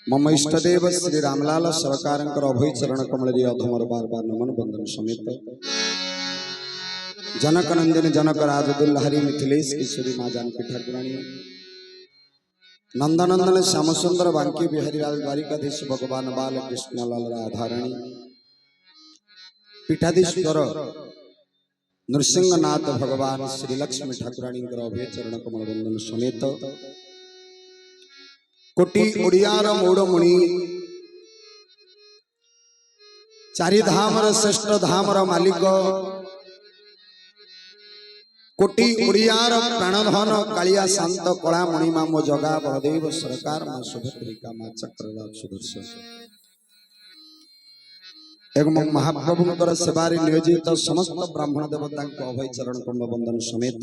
मम इष्टदेव श्री रामलाल सरकार अभय चरण कमल अधमर बार बार नमन बंदन समेत जनक नंदिनी जनक राजदुल्लहरी मिथिलेश किशोरी माँ जानकी ठाकुराणी नंदनंदन श्याम सुंदर बांकी बिहारी लाल द्वारिकाधीश भगवान बाल कृष्ण लाल राधाराणी पीठाधीश्वर नृसिंहनाथ भगवान श्री लक्ष्मी ठाकुराणी अभय चरण कमल बंदन समेत कोटि ओडियार मौड़मुणि चारि धामर श्रेष्ठ धामर मालिक कोटि ओडियार प्राणधन कालिया शांत कला मणिमा मो जगा बलदेव सरकार मां सुभद्रिका मां चक्रराज सुदर्शन एवं महाप्रभुंकर सेवारे नियोजित समस्त ब्राह्मण देवता अभय चरण कमल बंदन समेत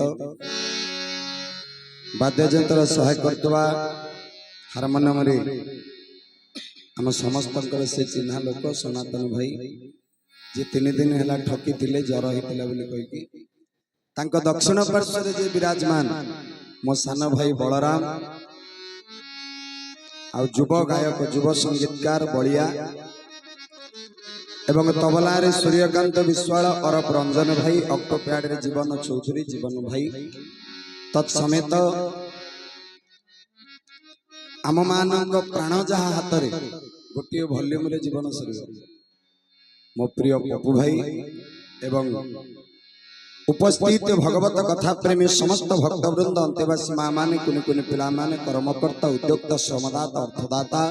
वाद्ययंत्र सहाय करतवा हारमोनियम रे आम समस्त से चिन्हा लोक सनातन भाई जे 3 दिन है ठकी थिले जर होता बोली दक्षिण पार्श्व जे विराजमान मो सान भाई बलराम आ युव गायक युव संगीतकार बलिया एवं तबला रे सूर्यकांत विश्वाल अरब रंजन भाई ऑक्टोपैड रे जीवन चौधरी जीवन भाई तत्समेत आम मान प्राण जहा हाथ में गोटे वॉल्यूम रे जीवन सर मो प्रिय पप्पू भाई एवं उपस्थित भगवत कथा प्रेमी समस्त भक्तवृंद अंतेवासी माँ माने कुनि कुनि पिला माने कर्मकर्ता उद्योक्ता श्रमदाता अर्थदाता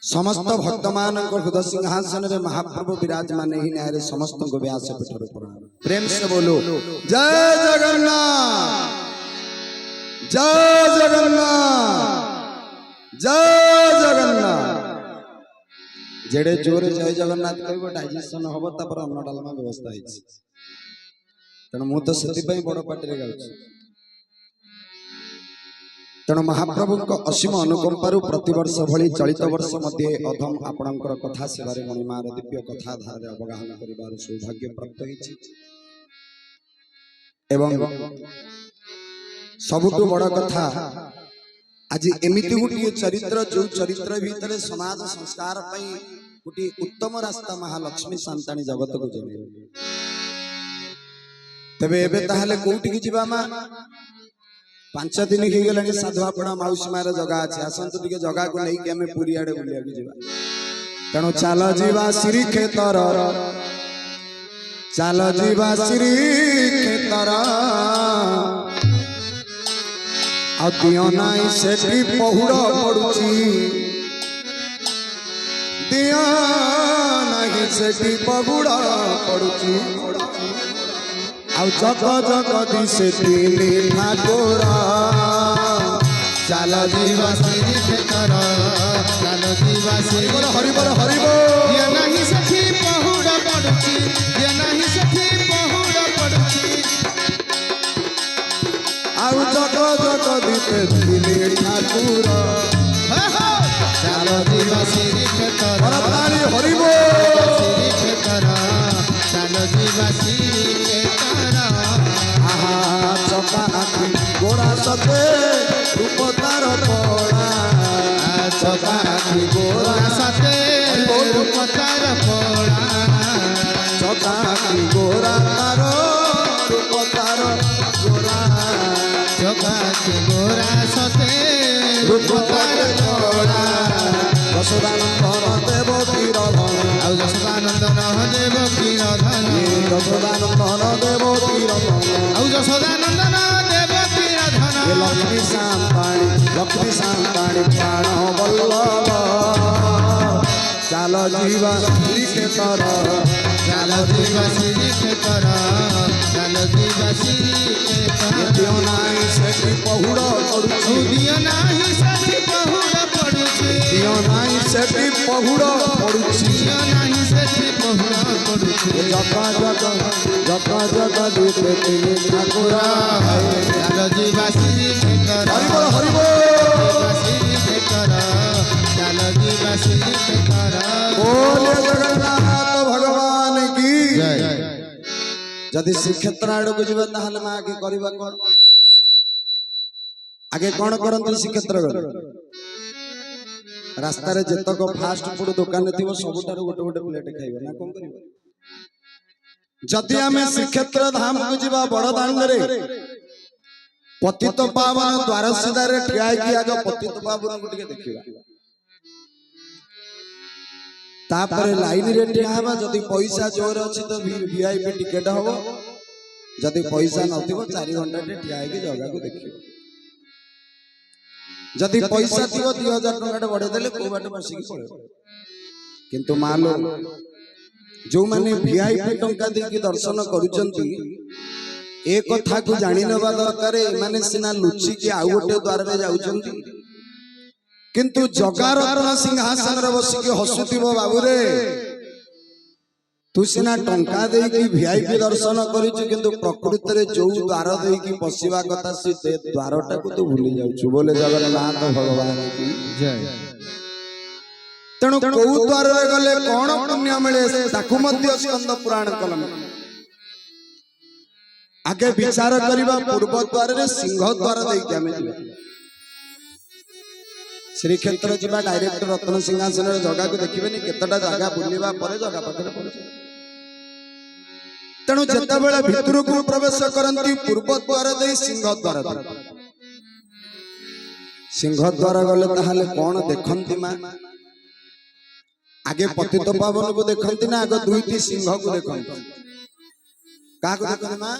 समस्त भक्त मान हृदय सिंहासन रे महाप्रभु विराजमान ही न्याय समस्त को व्यास पीठर प्रणाम प्रेम से बोलो जय जगन्नाथ जय जगन्नाथ जय जगन्नाथ जेड़े जोरे जय जगन्नाथ कहबो डाइजेशन होबो तापर अन्न डालमा व्यवस्था हिच तण मु तो सेति पई बड़ पाटी रे गाउछ तण महाप्रभु को असीम अनुकंपारु प्रतिवर्ष भली चलित वर्ष मध्ये अधम आपणकर कथा सेवारे मणिमार दिव्य कथा धारे अवगाहन करिबार सौभाग्य प्राप्त हिच एवं सबुटु बड़ कथा आज एमिति गोटे चरित्र जो चरित्र भीतर समाज संस्कार गोटे उत्तम रास्ता महालक्ष्मी सांताणी जगत को जन तेबे एबे ताहले कोउठी की जीवा मा 5 दिन ही गेलानी साधुआपड़ा माउसी मार जगह अछि आसंत टिके जगह को नै कि हमें पूरी आडे बुलिया की जीवा तणो चाल जीवा श्री खेतर चाल जीवा श्री खेतर दियो नाई सेठी पहुड़ पड़ुची दियो नाई सेठी पहुड़ पड़ुची आउ जग जग दिसे तीनी ठाकुर चाल जीवा श्री खेतर चाल जीवा श्री हरिबर हरिबो दियो नाई सेठी पहुड़ पड़ुची दियो नाई सेठी पहुड़ पड़ुची आउ जग जग दिते तीनी ठाकुर चाल जीवा श्री खेतर हरिबो श्री खेतर चाल जीवा श्री खेतर आहा चका आखि गोरा सते रूप तार पड़ा चका आखि गोरा सते रूप तार पड़ा चका आखि गोरा तार रूप तार गोरा चका आखि गोरा सते रूप तार पड़ा यशोदानंदन देव कीर धन आउ यशोदानंदन देव कीर धन यशोदानंदन देव कीर धन आउ यशोदानंदन देव कीर धन लक्ष्मी सांताणी प्राण बल्लभ चाल जीवा श्री खेतर चाल जीवा श्री खेतर चाल जीवा श्री खेतर दियो नाई सेठी पहुड़ पड़ुची दियो नाई सेठी पहुड़ पड़ुची दियो नाई सेठी पहुड़ पड़ुची दियो नाई सेठी पहुड़ पड़ुची जग जग दिते तीनी ठाकुर चाल जीवा श्री खेतर हरिबो हरिबो श्री खेतर चाल जीवा श्री खेतर बोले जगन्नाथ भगवान की जय जदि श्रीक्षेत्र आड़ को जीवा ताहले मा आगे करबा कोन आगे कौन करते श्रीक्षेत्र गले रास्तार जेतक फास्ट फूड दुकान थी सबुठार गोटे गोटे प्लेट खाइबे ना कौन करिबे जदि आमे श्रीक्षेत्र धाम को जीवा बड़ दांडरे पतित पावन द्वार सीधारे ठिया कि आगे पतित पावन को टिके देखिबा तापर लाइन रे ठिया हबा जदि पैसा जोर अछि तो वीआईपी टिकट हबो जदि पैसा नथिबो 4 घंटा टे ठिया कि जगह को देखिबो जदि पैसा थियो 2000 टका बढ़े देले को बाट बसी की पड़े किंतु मालो जो माने वीआईपी टंका दे के दर्शन करूचंती ए कथा को जानि नबा दरकार माने सिना लुचि के आउ गोटे द्वार रे जाउचंती किंतु जगारत्न सिंहासन रे बसी के हसुतिबो बाबू रे तू सिना टंका दे की वीआईपी दर्शन करिछु किंतु प्रकृति रे जो द्वार दे की पसिबा कथा से द्वारटा को तू भूली जाउछु बोले जगन्नाथ भगवान की जय तेणु को द्वार रे गले कोन पुण्य मिले ताकू मध्य स्कंद पुराण कलम आगे विचार करिबा पूर्व द्वार रे सिंह द्वार दे के हमें श्री क्षेत्र जीवा डायरेक्ट रत्न सिंहासन रे जगह को देखिबेनी केतटा जगह बुलिबा परे जगह पाखरे पहुंचे तेणु जेते बेले भितर को प्रवेश करंती पूर्व द्वार दे सिंह द्वार गले ताहाले कोन देखंती मा आगे पतित पावन को देखंती ना आगे दुईटी सिंह को देखंती का को देखंती मा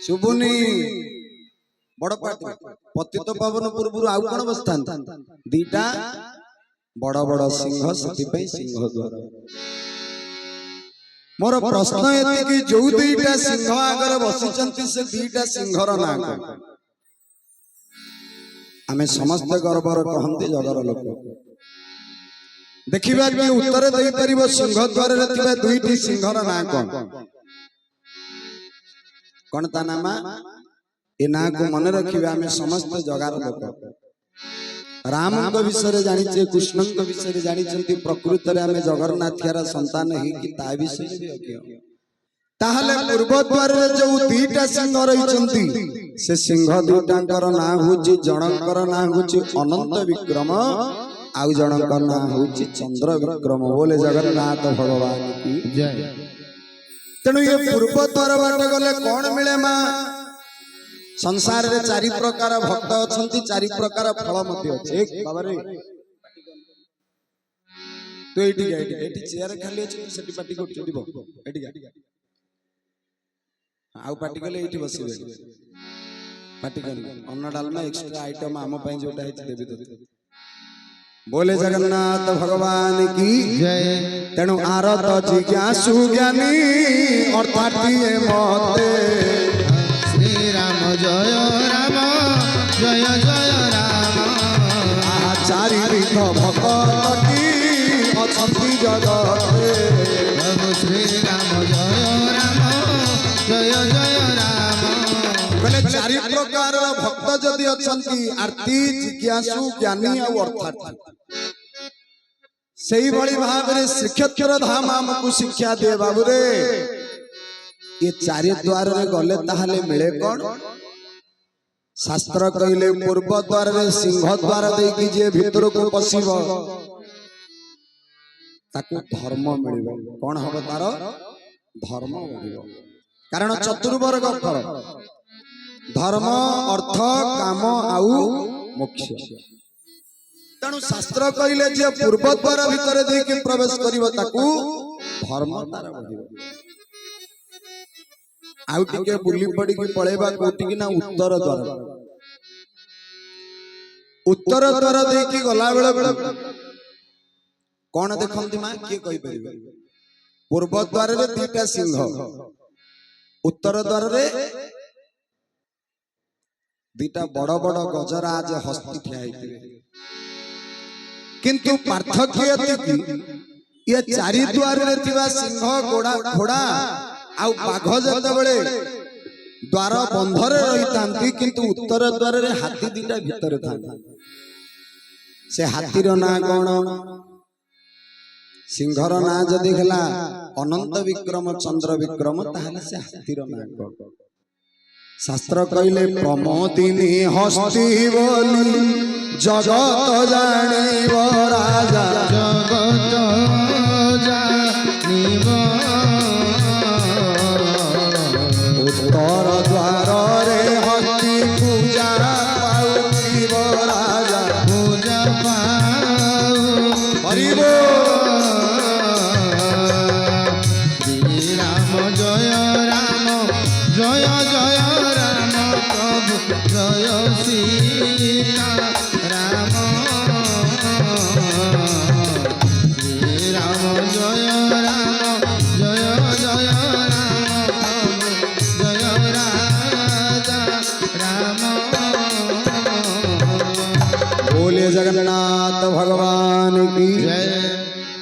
सुबुनी बड़ पाटी पतित पावन पूर्व आउ कोन बसथान दीटा बड़ बड़ सिंह सती पे सिंह द्वार मोर प्रश्न एति कि जो दुईटा सिंह आगर बसिचंती से दुईटा सिंहर ना आमे समस्त गर्वर कहंती जगर लोक देखिबा कि उत्तर देई परिबो सिंह द्वार रे थिबा दुईटी सिंहर ना कोन ता नामा ए ना को मन रखिबा आमे समस्त जगार लोक राम को विषय जानी छे कृष्ण को विषय जानी छंती प्रकृति रे आमे जगन्नाथ यार संतान ही कि ता विषय भी ताहले पूर्व द्वार रे जो दुईटा सिंह रहिचंती से सिंह दुईटांकर ना होची जनकर ना होची अनंत विक्रम आउ जनकर ना होची चंद्र विक्रम बोले जगन्नाथ भगवान की जय तेनु ये पूर्व द्वार बाटे गले कोन मिले मा संसार रे चारि प्रकार भक्त अछंती चारि प्रकार फल मध्ये अछि एक बाबा रे तो एटी चेयर खाली अछि तू सेटी पार्टी को दिबो एटी आउ पार्टी गले एटी बसिबे पार्टी गले अन्न डालमा एक्स्ट्रा आइटम आम पई जोटा है देबी तो बोले जगन्नाथ भगवान की जय तेणु आरत जिज्ञासु ज्ञानी अर्थात ये मते श्री राम जय राम जय जय राम आचार्य विध भगत की अछंती जगते प्रभु श्री राम जय राम जय जय राम बोले चारि प्रकार भक्त जदि अछंती आरती जिज्ञासु ज्ञानी और अर्थात सही भली भाव रे श्रीक्षेत्र धाम हमको शिक्षा दे बाबू रे ये चारि द्वार रे गले ताहले मिले कोन शास्त्र कहले पूर्व द्वार रे सिंह द्वार दे कि जे भीतर को पसिबो ताको धर्म मिलिबो कोन हबो तार धर्म मिलिबो कारण चतुर्वर्ग फल धर्म अर्थ काम आउ मोक्ष तेणु शास्त्र कहले जे पूर्व द्वार भीतर दे के प्रवेश करिवो ताकू धर्म तार बढ़िबो आउ टिके बुली पड़ी की पळेबा कोटी की ना उत्तर द्वार दे की गला बेले कोन देखंती मा के कहि परिबे पूर्व द्वार रे दीटा सिंह उत्तर द्वार रे दीटा बड़ बड़ गजराज हस्ती ठिया हैतिबे किंतु पार्थक्य एति ये चारि द्वार रे थिबा सिंह घोड़ा आउ बाघ जते बेले द्वार बंधरे रहितांती किंतु उत्तर द्वार रे हाथी दीटा भीतर थांती से हाथीर ना कोन सिंहर ना जदि हला अनंत विक्रम चंद्र विक्रम ताहले से हाथीर ना कोन शास्त्र कहले प्रमोदिनी हस्ती बोली जगत जानिब राजा जगत जानिब उत्तर द्वार रे हस्ती पूजा पाउथिब राजा पूजा पाऊ हरिबो श्री राम जय जय राम प्रभु जय सीता राम श्री राम जय जय राम प्रभु जय राजा राम बोले जगन्नाथ भगवान की जय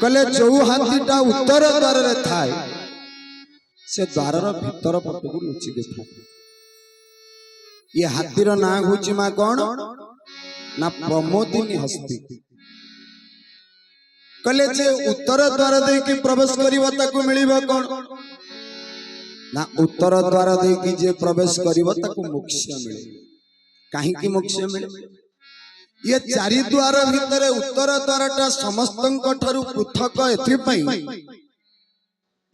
कले चौहातीटा उत्तर द्वार रे थाए से द्वार भीतर पटकू लुचिके था ये हाथीर ना हूँ माँ कौन ना प्रमोदिनी हस्ती कले जे उत्तर द्वार दे की प्रवेश करिवो ताकू मिलिबो कौन ना उत्तर द्वार दे की जे प्रवेश करिवो ताकू मोक्ष मिले काहे की मोक्ष मिले ये चारि द्वार भीतर उत्तर द्वारटा समस्तंक ठारू पृथक एथि पई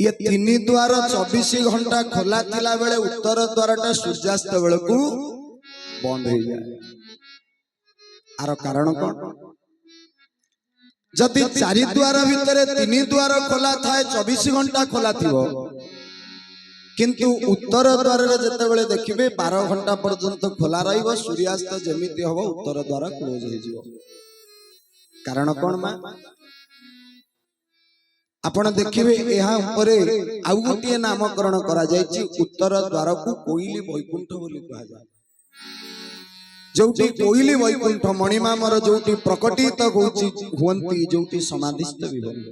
ये तीन द्वार 24 घंटा खोला थिला बेले उत्तर द्वारटा सूर्यास्त बेलकू बंद हो जाए आर कारण कौन जदि चारि द्वार भीतर तीन द्वार खोला थाए 24 घंटा खोला थिबो किंतु उत्तर द्वार रे जते बेले देखिबे 12 घंटा पर्यंत खोला रहिबो सूर्यास्त जेमिति हबो उत्तर द्वार क्लोज हो जिवो कारण कौन मा आपण देखिबे यहाँ ऊपर आउ गोटे नामकरण करा जायछि उत्तर द्वार को कोइली वैकुंठ बोली कहा जाय जोटी कोइली वैकुंठ मणिमा मर जोटी प्रकटित होछि हुंती जोटी समाधिस्थ भी होंती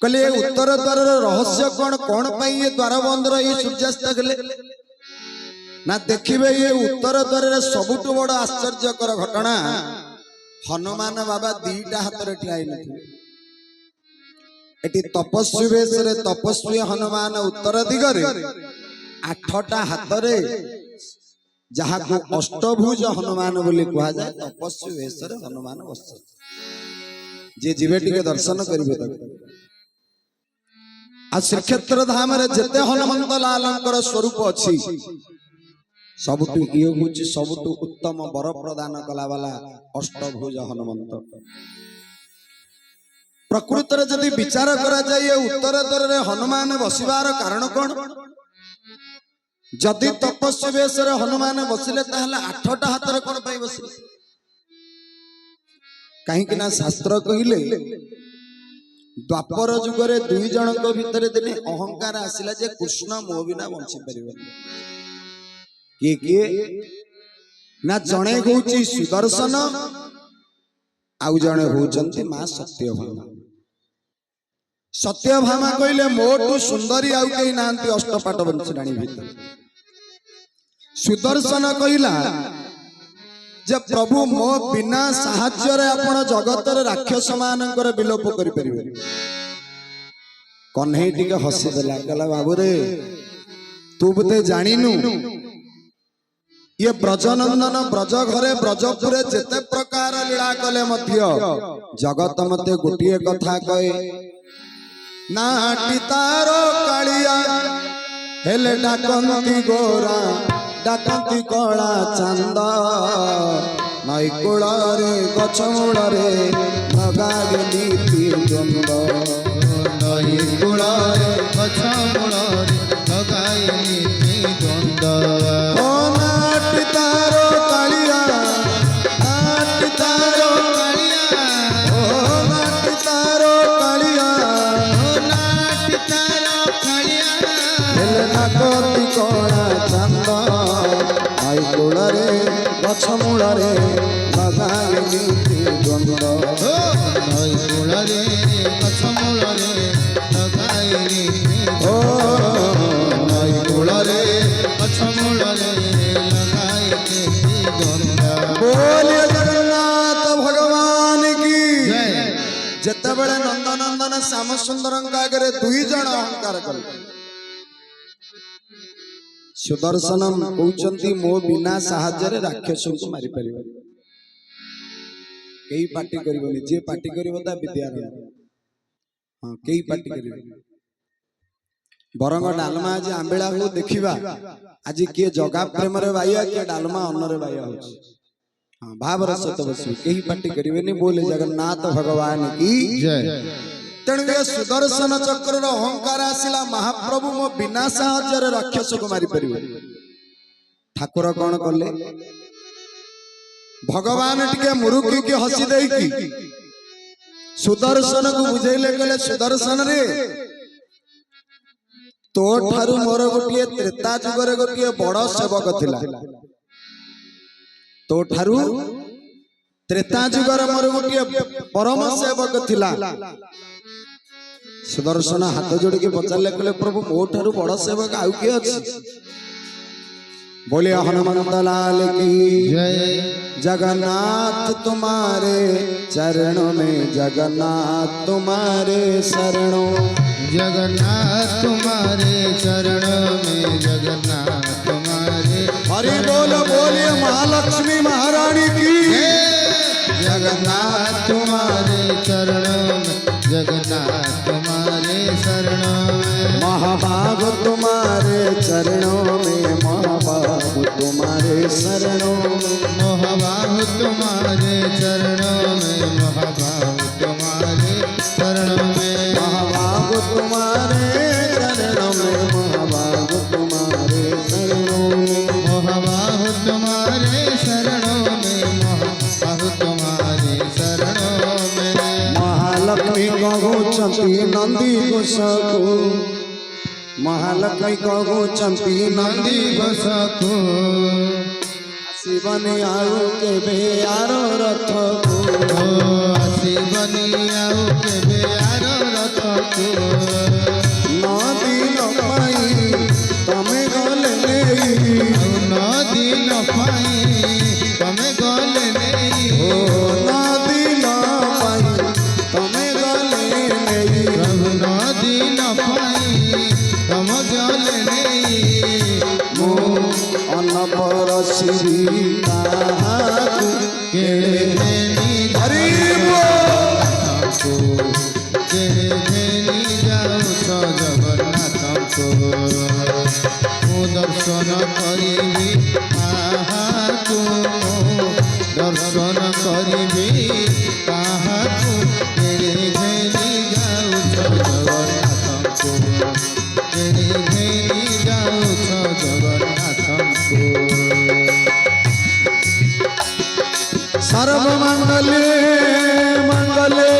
कले उत्तर द्वार रहस्य कौन पाई ये द्वार बंद रही सूर्यास्त गले ना देखिबे ये उत्तर द्वार रे सबुठ बड़ आश्चर्यकर घटना हनुमान बाबा दीटा हाथ रे ठियाई नथिले एटी तपस्वी वेश रे तपस्वी हनुमान उत्तर दिगरे 8टा हाथ रे जहा को अष्टभुज हनुमान बोली कहा जाए तपस्वी वेश रे हनुमान बस जे जीवे टिके दर्शन करिवे तक आ श्रीक्षेत्र धाम रे जते हनुमंत लालंकर स्वरूप अछि सबटु इयो होछि सबटु उत्तम वर प्रदान कला वाला अष्टभुज हनुमंत प्रकृत रे जदि विचार करा जाए उत्तर द्वार रे हनुमान बसिबार कारण कौन जदि तपस्वी वेश रे हनुमान बसिले ताहले 8टा हाथ रे कोन पाई बसिले काहे कि ना शास्त्र कहिले द्वापर युग रे दुई जनक भितर दिने अहंकार आसिला जे कृष्ण मो बिना बंची परिबे के ना जणे होची सुदर्शन आउ जणे होचंती मां सत्यभामा सत्यभामा कहले मोटू सुंदरी आउ कहीं नांती अष्टपाट बंचराणी भीतर सुदर्शन कहला जब प्रभु मो बिना साहाय्य रे आपण जगत रे राक्षस मानकर विलोप करि परिबे कन्हई टिके हसी देला कहला बाबू रे तू बते जानिनु ये ब्रजनंदन ब्रज घरे ब्रजपुरे जेते प्रकार लीला कले मध्य जगत मते गोटिए कथा कहे नाटी तारो कालिया हेले डाकंती गोरा डाकंती कला चांदा नई कूला रे गछ मूल रे नगागे नीति द्वंद नई कूला रे गछ मूल रे नगागे नीति द्वंद तारो कालिया नाट तारो कालिया ओ नाट तारो कालिया ओ नाट तारो कालिया हेल नाकती कोणा चंद आई कूल रे गछ मूल रे नगागे नीति द्वंद नई कूल रे गछ मूल रे नगागे नीति ओ नई कूल रे गछ मूल रे बोलिए जगन्नाथ भगवान की जय जते बेले नंदनंदन श्याम सुंदर आगे दुई जन अहंकार कले सुदर्शन कहउचंती मो बिना साहाय्य राक्षस को मारी परिबो केही पार्टी करिवनी जे पार्टी करिवो ता विद्यारण हां केही पार्टी करिवनी बरंग डालमा आज आंबेला हो देखिबा आज के जगा प्रेम रे बाया के डालमा अन्न रे बाया हो हां भाव रस तो बसु केही पार्टी करिवनी बोले जगन्नाथ भगवान की जय तेणु ये सुदर्शन चक्र रो अहंकार आसिला महाप्रभु मो बिना साहाय्य राक्षस को मारी परिबो ठाकुर कोन करले भगवान टिके मुरुकी के हसी देई की सुदर्शन को बुझेले कहले सुदर्शन रे तो ठारू मोर गोटिए त्रेता जुगरे गोटिए बड़ सेवक थिला तो ठारू त्रेता जुगरे मोर गोटिए परम सेवक थिला सुदर्शन हाथ जोड़ के पचारले कहले प्रभु मो ठारू बड़ सेवक आउ के अछि बोले हनुमंत लाल की जय जगन्नाथ तुम्हारे चरणों में जगन्नाथ तुम्हारे शरणों जगन्नाथ तुम्हारे चरणों में जगन्नाथ तुम्हारे हरि बोल बोलिए महालक्ष्मी महारानी की जगन्नाथ तुम्हारे चरणों में जगन्नाथ तुम्हारे शरणों में महाभाग तुम्हारे चरणों में महाभाग तुम्हारे शरणों में मोहबाहु तुम्हारे चरणों में मोहबाहु तुम्हारे चरणों में महाभाग तुम्हारे चरणों में महाभाग तुम्हारे शरणों में मोहबाहु तुम्हारे शरणों में मोहबाहु तुम्हारे शरणों में महालक्ष्मी कहउचंती नंदी गोसको महालक्ष्मी कहउचंती नंदी नंदी बसको शिवन आउ के बेयार रथ को आसी बनियाऊ के बेयार रथ को नदी न पाई तमे गले नेई नदी न पाई तमे गले नहीं ओ नदी न पाई तमे गले नेई प्रभु नदी न पाई तम गले नहीं मो अन्न परसी ताहाकु केड़े देनी हरि बोल को केड़े देनी जाऊ तो जगन्नाथ को मो दर्शन करिबी ताहाकु दर्शन करिबी ताहाकु केड़े देनी जाऊ तो जगन्नाथ को केड़े देनी जाऊ तो जगन्नाथ को सर्व मंगले मंगले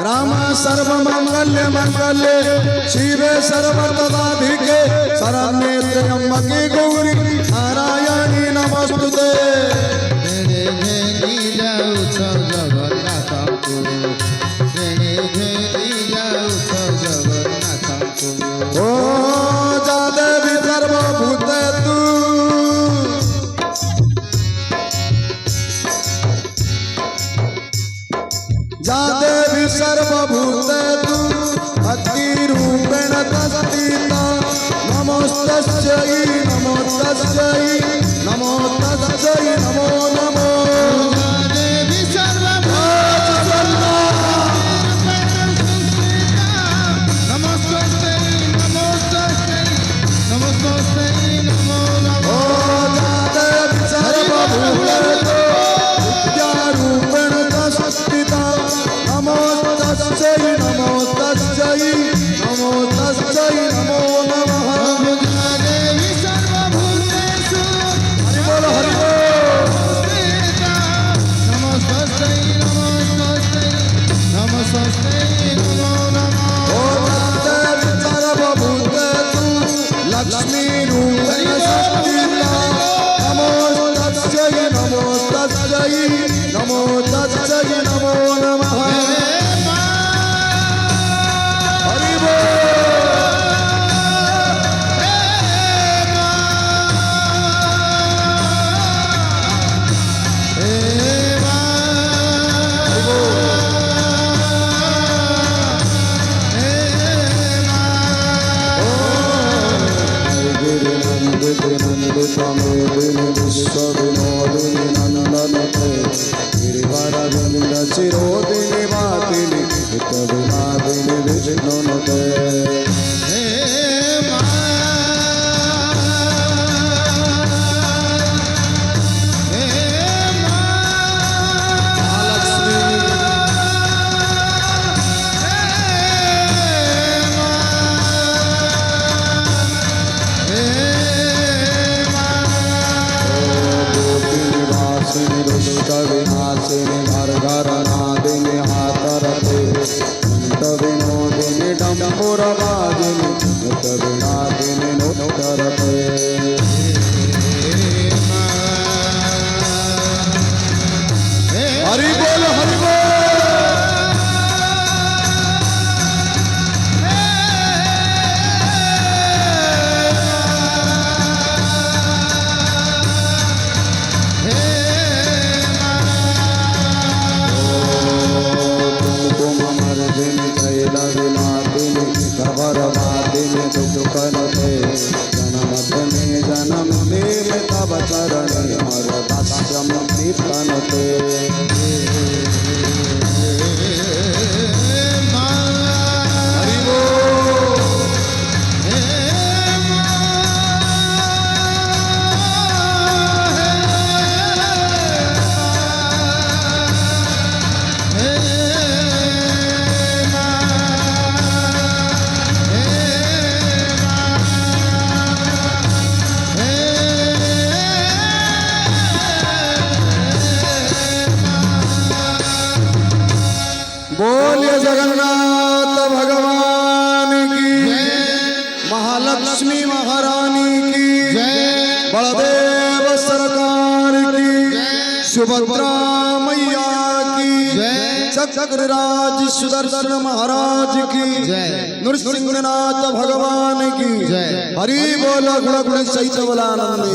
राम सर्व मंगल्य मंगल्य शिवे सर्वतदाधिके शरण्ये त्र्यंबके गौरी नारायणी नमस्तुते तेरे घेरी जाऊ तो जगन्नाथ को तेरे घेरी जाऊ तो जगन्नाथ को ओ जादेवी सर्वभूते तू जादेवी सर्वभूते तू अति रूपेण तस्थिता नमोस्तस्यै नमो तस्यै नमो तस्यै नमो नमो देवी नमस्ते नमस्ते नमस्ते नमो नमो जादेवी सर्वभूते तू विद्यारूपेण तस्थिता नमो तस्यै नमो तस्यै नमो तस्यै नमो नमः देवी सर्वभूतेषु हरि बोल हरि बोल नमस्ते नमस्ते नमस्ते नमो नमो ओ जादेवी सर्वभूते तू लक्ष्मी रूपेण संस्थिता नमो तस्यै नमो तस्यै नमो तस्यै नमो नमः हरि बोल ओ चरणे मोर दास्यम कीर्तनते हरि बोल बोलिए जगन्नाथ भगवान की महालक्ष्मी महारानी की बलदेव सरकार की सुभद्रा मैया की चक्रराज सुदर्शन महाराज की नृसिंहनाथ भगवान की हरि बोल गुण गुण सहित बोलानंद